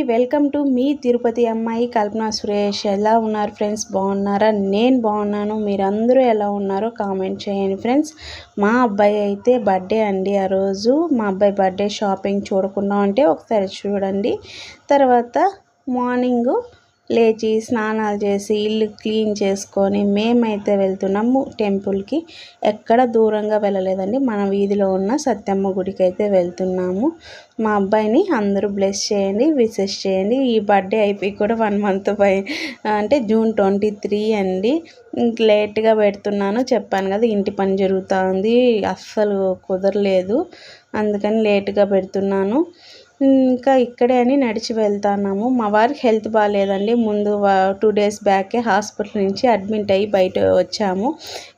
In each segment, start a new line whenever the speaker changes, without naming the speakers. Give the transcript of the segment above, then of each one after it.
Welcome to me Tirupati అమ్మాయి కల్పన సురేష్. ఎలా ఉన్నారు ఫ్రెండ్స్? బాగున్నారా? నేను బాగున్నాను. మీరందరూ ఎలా ఉన్నారో కామెంట్ చేయండి ఫ్రెండ్స్. మా అబ్బాయి అయితే బర్త్డే అండి. ఆ రోజు మా అబ్బాయి బర్త్డే షాపింగ్ చూడకుండా ఉంటే ఒకసారి చూడండి. తర్వాత మార్నింగ్ లేచి స్నానాలు చేసి ఇల్లు క్లీన్ చేసుకొని మేమైతే వెళ్తున్నాము టెంపుల్కి. ఎక్కడ దూరంగా వెళ్ళలేదండి, మన వీధిలో ఉన్న సత్యమ్మ గుడికి అయితే వెళ్తున్నాము. మా అబ్బాయిని అందరూ బ్లెస్ చేయండి, విషెస్ చేయండి. ఈ బర్త్డే అయిపోయి కూడా 1 month అంటే June 23 అండి. లేట్గా పెడుతున్నాను, చెప్పాను కదా ఇంటి పని జరుగుతూ ఉంది, అస్సలు కుదరలేదు, అందుకని లేట్గా పెడుతున్నాను. ఇంకా ఇక్కడే అని నడిచి వెళ్తున్నాము. మా వారికి హెల్త్ బాగాలేదండి. ముందు 2 days బ్యాకే హాస్పిటల్ నుంచి అడ్మిట్ అయ్యి బయట వచ్చాము.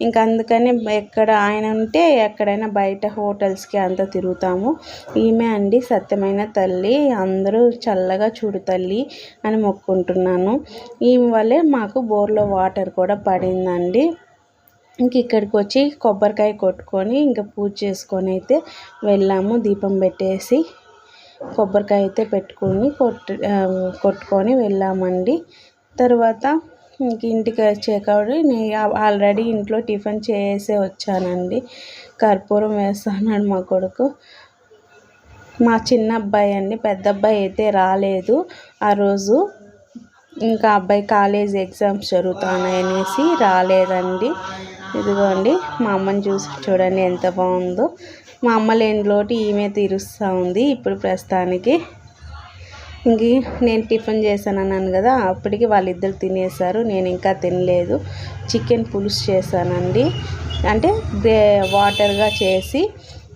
ఇంకా అందుకని ఎక్కడ ఆయన ఉంటే ఎక్కడైనా బయట హోటల్స్కి అంతా తిరుగుతాము. ఈమె అండి సత్యమైన తల్లి, అందరూ చల్లగా చూడు తల్లి అని మొక్కుంటున్నాను. ఈమె వల్లే మాకు బోర్లో వాటర్ కూడా పడిందండి. ఇంక ఇక్కడికి వచ్చి కొబ్బరికాయ కొట్టుకొని ఇంకా పూజ చేసుకొని అయితే వెళ్ళాము. దీపం పెట్టేసి కొబ్బరికాయ అయితే పెట్టుకొని కొట్టుకొని వెళ్ళామండి. తర్వాత ఇంక ఇంటికి వచ్చేకాడు ఆల్రెడీ ఇంట్లో టిఫిన్ చేసే వచ్చానండి. కర్పూరం వేస్తున్నాడు మా కొడుకు. మా చిన్న అబ్బాయి అండి, పెద్ద అబ్బాయి అయితే రాలేదు ఆ రోజు. ఇంకా అబ్బాయి కాలేజ్ ఎగ్జామ్స్ జరుగుతున్నాయనేసి రాలేదండి. ఇదిగోండి మా అమ్మని చూడండి ఎంత బాగుందో. మా అమ్మ లేని లోటు ఈమె తీరుస్తూ ఉంది ఇప్పుడు ప్రస్తుతానికి. ఇంక నేను టిఫిన్ చేశాను అన్నాను కదా, అప్పటికి వాళ్ళిద్దరు తినేశారు, నేను ఇంకా తినలేదు. చికెన్ పులుసు చేశానండి, అంటే వాటర్గా చేసి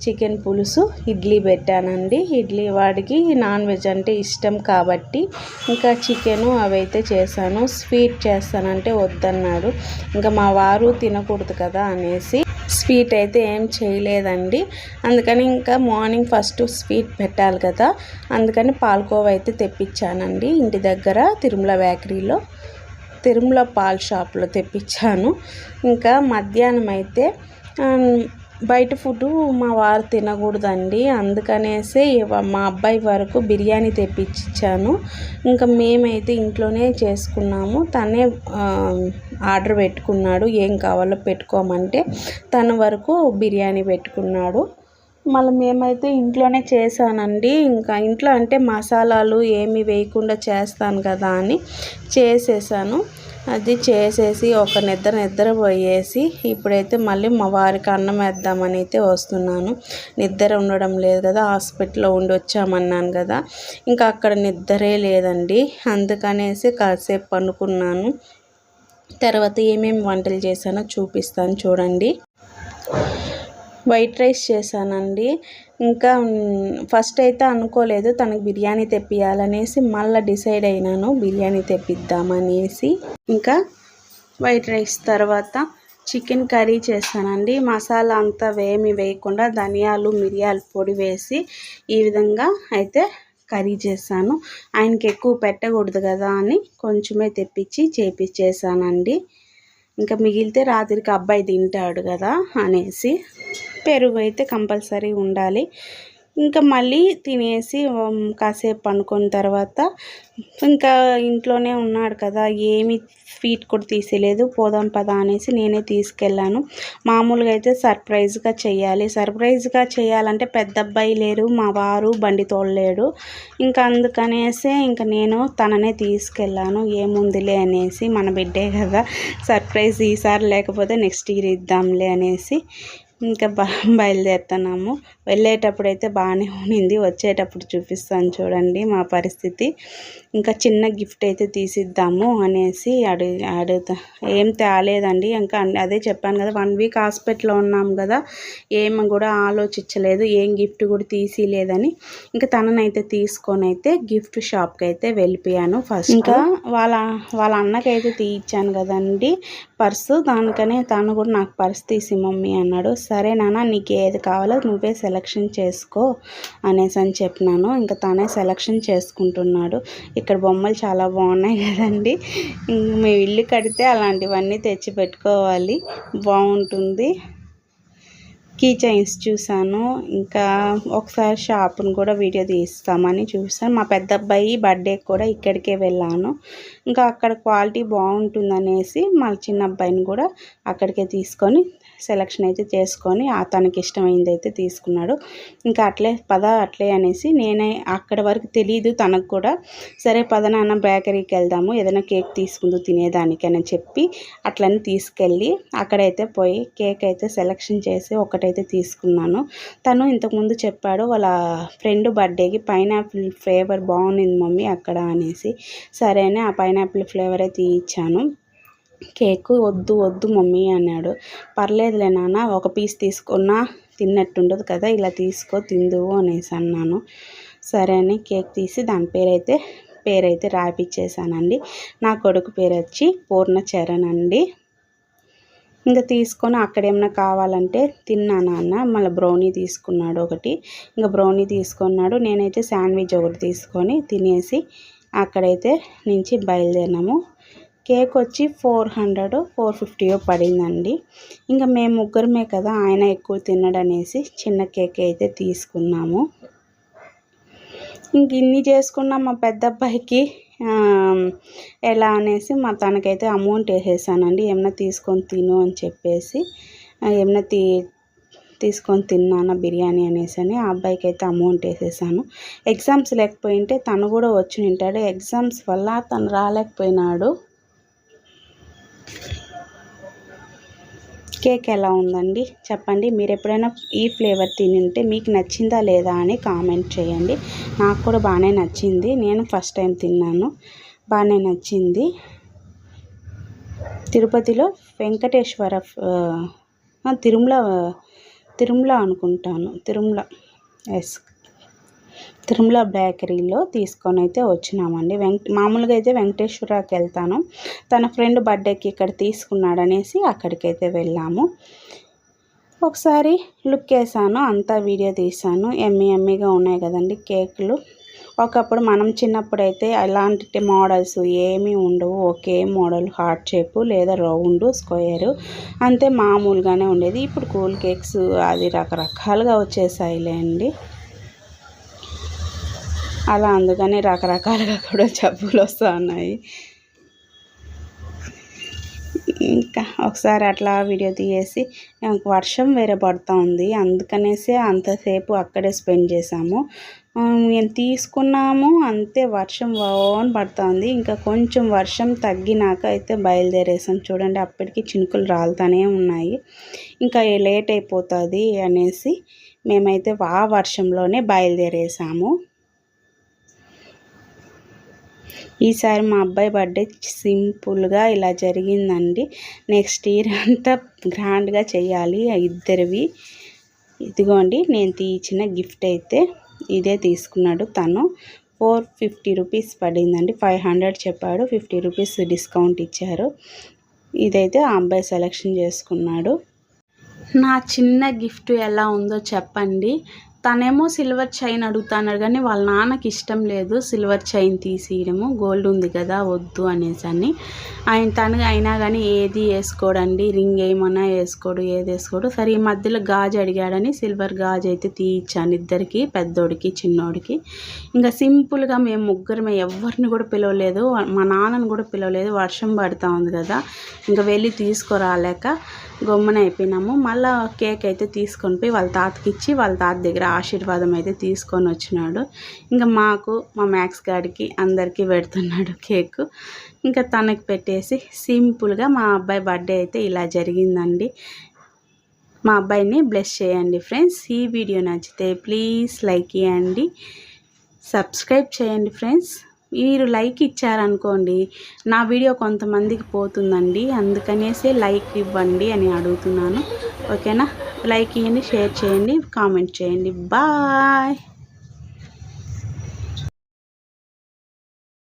చికెన్ పులుసు. ఇడ్లీ పెట్టానండి. ఇడ్లీ వాడికి నాన్ వెజ్ అంటే ఇష్టం కాబట్టి ఇంకా చికెను అవైతే చేశాను. స్వీట్ చేస్తానంటే వద్దన్నాడు. ఇంకా మా వారు తినకూడదు కదా అనేసి స్వీట్ అయితే ఏం చేయలేదండి. అందుకని ఇంకా మార్నింగ్ ఫస్ట్ స్వీట్ పెట్టాలి కదా, అందుకని పాలకోవా అయితే తెప్పించానండి. ఇంటి దగ్గర తిరుమల బేకరీలో, తిరుమల పాల్ షాప్లో తెప్పించాను. ఇంకా మధ్యాహ్నం అయితే బయట ఫుడ్ మా వారు తినకూడదండి, అందుకనేసి మా అబ్బాయి వరకు బిర్యానీ తెప్పించాను. ఇంకా మేమైతే ఇంట్లోనే చేసుకున్నాము. తనే ఆర్డర్ పెట్టుకున్నాడు, ఏం కావాలో పెట్టుకోమంటే తన వరకు బిర్యానీ పెట్టుకున్నాడు. మళ్ళీ మేమైతే ఇంట్లోనే చేశానండి. ఇంకా ఇంట్లో అంటే మసాలాలు ఏమి వేయకుండా చేస్తాను కదా అని చేసేసాను. అది చేసేసి ఒక నిద్ర పోయేసి ఇప్పుడైతే మళ్ళీ మా వారికి అన్నం వేద్దామని అయితే వస్తున్నాను. నిద్ర ఉండడం లేదు కదా, హాస్పిటల్లో ఉండి వచ్చామన్నాను కదా, ఇంకా అక్కడ నిద్రే లేదండి, అందుకనేసి కాసేపు పనుకున్నాను. తర్వాత ఏమేమి వంటలు చేశానో చూపిస్తాను చూడండి. వైట్ రైస్ చేశానండి. ఇంకా ఫస్ట్ అయితే అనుకోలేదు తనకు బిర్యానీ తెప్పియాలనేసి, మళ్ళీ డిసైడ్ అయినాను బిర్యానీ తెప్పిద్దామనేసి. ఇంకా వైట్ రైస్ తర్వాత చికెన్ కర్రీ చేశానండి. మసాలా అంతా ఏమి వేయకుండా ధనియాలు మిరియాల పొడి వేసి ఈ విధంగా అయితే కర్రీ చేశాను. ఆయనకి ఎక్కువ పెట్టకూడదు కదా అని కొంచెమే తెప్పించి చేపించేసానండి. ఇంకా మిగిలితే రాత్రికి అబ్బాయి తింటాడు కదా అనేసి. పెరుగు అయితే కంపల్సరీ ఉండాలి. ఇంకా మళ్ళీ తినేసి కాసేపు పండుకున్న తర్వాత ఇంకా ఇంట్లోనే ఉన్నాడు కదా, ఏమి స్వీట్ కూడా తీసేయలేదు. పోదాం పదా అనేసి నేనే తీసుకెళ్ళాను. మామూలుగా అయితే సర్ప్రైజ్గా చేయాలంటే పెద్ద అబ్బాయి లేరు, మా వారు బండి తోలలేడు. ఇంకా అందుకనేసి ఇంకా నేను తననే తీసుకెళ్ళాను. ఏముందిలే అనేసి, మన బిడ్డే కదా, సర్ప్రైజ్ ఈసారి లేకపోతే నెక్స్ట్ ఇయర్ ఇద్దాంలే అనేసి ఇంకా బయలుదేరుతున్నాము. వెళ్ళేటప్పుడు అయితే బాగానే ఉన్నింది, వచ్చేటప్పుడు చూపిస్తాను చూడండి మా పరిస్థితి. ఇంకా చిన్న గిఫ్ట్ అయితే తీసిద్దాము అనేసి అడుగుతా, ఏం తేలేదండి. ఇంకా అదే చెప్పాను కదా, 1 week హాస్పిటల్లో ఉన్నాము కదా, ఏమి కూడా ఆలోచించలేదు, ఏం గిఫ్ట్ కూడా తీసిలేదని. ఇంకా తననైతే తీసుకొని అయితే గిఫ్ట్ షాప్కి అయితే వెళ్ళిపోయాను. ఫస్ట్ ఇంకా వాళ్ళ అన్నకైతే తీయించాను కదండి పర్సు, దానికనే తను కూడా నాకు పర్స్ తీసి మమ్మీ అన్నాడు. సరే నాన్న, నీకు ఏది కావాలో నువ్వే సెలెక్షన్ చేసుకో అనేసి అని చెప్పినాను. ఇంకా తనే సెలెక్షన్ చేసుకుంటున్నాడు. ఇక్కడ బొమ్మలు చాలా బాగున్నాయి కదండి, మేము ఇల్లు కడితే అలాంటివన్నీ తెచ్చి పెట్టుకోవాలి, బాగుంటుంది. కీ చైన్స్ చూసాను. ఇంకా ఒకసారి షాప్ను కూడా వీడియో తీస్తామని చూసాను. మా పెద్ద అబ్బాయి బర్త్డేకి కూడా ఇక్కడికే వెళ్ళాను. ఇంకా అక్కడ క్వాలిటీ బాగుంటుందనేసి మా చిన్న అబ్బాయిని కూడా అక్కడికే తీసుకొని సెలెక్షన్ అయితే చేసుకొని తనకి ఇష్టమైంది అయితే తీసుకున్నాడు. ఇంకా అట్లే అనేసి నేనే అక్కడ వరకు తెలీదు తనకు కూడా. సరే పద నాన్న బేకరీకి వెళ్దాము, ఏదైనా కేక్ తీసుకుందు తినేదానికి అని చెప్పి అట్లని తీసుకెళ్ళి అక్కడైతే పోయి కేక్ అయితే సెలెక్షన్ చేసి ఒకటైతే తీసుకున్నాను. తను ఇంతకుముందు చెప్పాడు వాళ్ళ ఫ్రెండ్ బర్త్డేకి పైనాపిల్ ఫ్లేవర్ బాగుంది మమ్మీ అక్కడ అనేసి. సరే అని ఆ పైనాపిల్ ఫ్లేవర్ అయితే ఇచ్చాను. కేకు వద్దు మమ్మీ అన్నాడు. పర్లేదులే నాన్న, ఒక పీస్ తీసుకున్నా తిన్నట్టుండదు కదా, ఇలా తీసుకో తిందువు అనేసి అన్నాను. సరే అని కేక్ తీసి దాని పేరైతే రాపిచ్చేసానండి. నా కొడుకు పేరు వచ్చి పూర్ణచరణ్ అండి. ఇంకా తీసుకొని అక్కడ ఏమైనా కావాలంటే తిన్నా నాన్న, మళ్ళీ బ్రౌనీ తీసుకున్నాడు ఒకటి. ఇంకా బ్రౌనీ తీసుకున్నాడు. నేనైతే శాండ్విచ్ ఒకటి తీసుకొని తినేసి అక్కడైతే నుంచి బయలుదేరినాము. కేక్ వచ్చి 450 పడిందండి. ఇంకా మేము ముగ్గురమే కదా, ఆయన ఎక్కువ తినడనేసి చిన్న కేక్ అయితే తీసుకున్నాము. ఇంక ఇన్ని చేసుకున్నాం. మా పెద్ద అబ్బాయికి ఎలా అనేసి తనకైతే అమౌంట్ వేసేసానండి. ఏమన్నా తీసుకొని తిను అని చెప్పేసి, ఏమన్నా తీసుకొని తిన్నాను బిర్యానీ అనేసి ఆ అబ్బాయికి అయితే అమౌంట్ వేసేసాను. ఎగ్జామ్స్ లేకపోయింటే తను కూడా వచ్చి ఉంటాడు. ఎగ్జామ్స్ వల్ల తను రాలేకపోయినాడు. కేక్ ఎలా ఉందండి చెప్పండి. మీరు ఎప్పుడైనా ఈ ఫ్లేవర్ తింటే మీకు నచ్చిందా లేదా అని కామెంట్ చేయండి. నాకు కూడా బాగానే నచ్చింది. నేను ఫస్ట్ టైం తిన్నాను, బాగానే నచ్చింది. తిరుపతిలో వెంకటేశ్వర తిరుమల అనుకుంటాను, తిరుమల బేకరీలో తీసుకొని అయితే వచ్చినామండి. మామూలుగా అయితే వెంకటేశ్వరకి వెళ్తాను. తన ఫ్రెండ్ బర్త్డేకి ఇక్కడ తీసుకున్నాడనేసి అక్కడికైతే వెళ్ళాము. ఒకసారి లుక్ వేసాను, అంతా వీడియో తీసాను. ఎమ్మీగా ఉన్నాయి కదండి కేకులు. ఒకప్పుడు మనం చిన్నప్పుడు అయితే అలాంటి మోడల్స్ ఏమీ ఉండవు. ఒకే మోడల్ హార్ట్ షేపు లేదా రౌండ్ స్క్వేరు అంతే మామూలుగానే ఉండేది. ఇప్పుడు కూల్ కేక్స్ అది రకరకాలుగా వచ్చేసాయిలే అండి. అలా అందుకని రకరకాలుగా కూడా జబ్బులు వస్తూ ఉన్నాయి. ఇంకా ఒకసారి అట్లా వీడియో తీసి వర్షం వేరే పడుతూ ఉంది, అందుకనేసి అంతసేపు అక్కడే స్పెండ్ చేసాము. మేము తీసుకున్నాము అంతే, వర్షం ఓన్ పడుతుంది. ఇంకా కొంచెం వర్షం తగ్గినాక అయితే బయలుదేరేసాం. చూడండి అప్పటికి చినుకులు రాలుతూనే ఉన్నాయి. ఇంకా లేట్ అయిపోతుంది అనేసి మేమైతే ఆ వర్షంలోనే బయలుదేరేసాము. ఈసారి మా అబ్బాయి బర్త్డే సింపుల్గా ఇలా జరిగిందండి. నెక్స్ట్ ఇయర్ అంతా గ్రాండ్గా చేయాలి ఇద్దరివి. ఇదిగోండి నేను తీసిన గిఫ్ట్ అయితే ఇదే తీసుకున్నాడు. తను 450 రూపీస్ పడిందండి. 500 చెప్పాడు, 50 రూపీస్ డిస్కౌంట్ ఇచ్చారు. ఇదైతే ఆ అబ్బాయి సెలెక్షన్ చేసుకున్నాడు. నా చిన్న గిఫ్ట్ ఎలా ఉందో చెప్పండి. తనేమో సిల్వర్ చైన్ అడుగుతున్నాడు, కానీ వాళ్ళ నాన్నకి ఇష్టం లేదు సిల్వర్ చైన్ తీసేయడము. గోల్డ్ ఉంది కదా వద్దు అనేసి తను అయినా కానీ ఏది వేసుకోడండి. రింగ్ ఏమన్నా వేసుకోడు, ఏది వేసుకోడు. సరే ఈ మధ్యలో గాజు అడిగాడని సిల్వర్ గాజు అయితే తీయించాను ఇద్దరికి, పెద్దోడికి చిన్నోడికి. ఇంకా సింపుల్గా మేము ముగ్గురమే, ఎవరిని కూడా పిలవలేదు, మా నాన్నని కూడా పిలవలేదు. వర్షం పడుతూ ఉంది కదా, ఇంకా వెళ్ళి తీసుకురాలేక గమ్మున అయిపోయినాము. మళ్ళీ కేక్ అయితే తీసుకొని పోయి వాళ్ళ తాతకి ఇచ్చి వాళ్ళ తాత దగ్గర ఆశీర్వాదం అయితే తీసుకొని వచ్చినాడు. ఇంకా మాకు, మా మ్యాక్స్ గాడికి అందరికీ పెడుతున్నాడు కేకు. ఇంకా తనకి పెట్టేసి సింపుల్గా మా అబ్బాయి బర్త్డే అయితే ఇలా జరిగిందండి. మా అబ్బాయిని బ్లెస్ చేయండి ఫ్రెండ్స్. ఈ వీడియో నచ్చితే ప్లీజ్ లైక్ చేయండి, సబ్స్క్రైబ్ చేయండి ఫ్రెండ్స్. మీరు లైక్ ఇచ్చారనుకోండి నా వీడియో కొంతమందికి పోతుందండి, అందుకనేసి లైక్ ఇవ్వండి అని అడుగుతున్నాను. ఓకేనా? లైక్ ఇవ్వండి, షేర్ చేయండి, కామెంట్ చేయండి. బాయ్.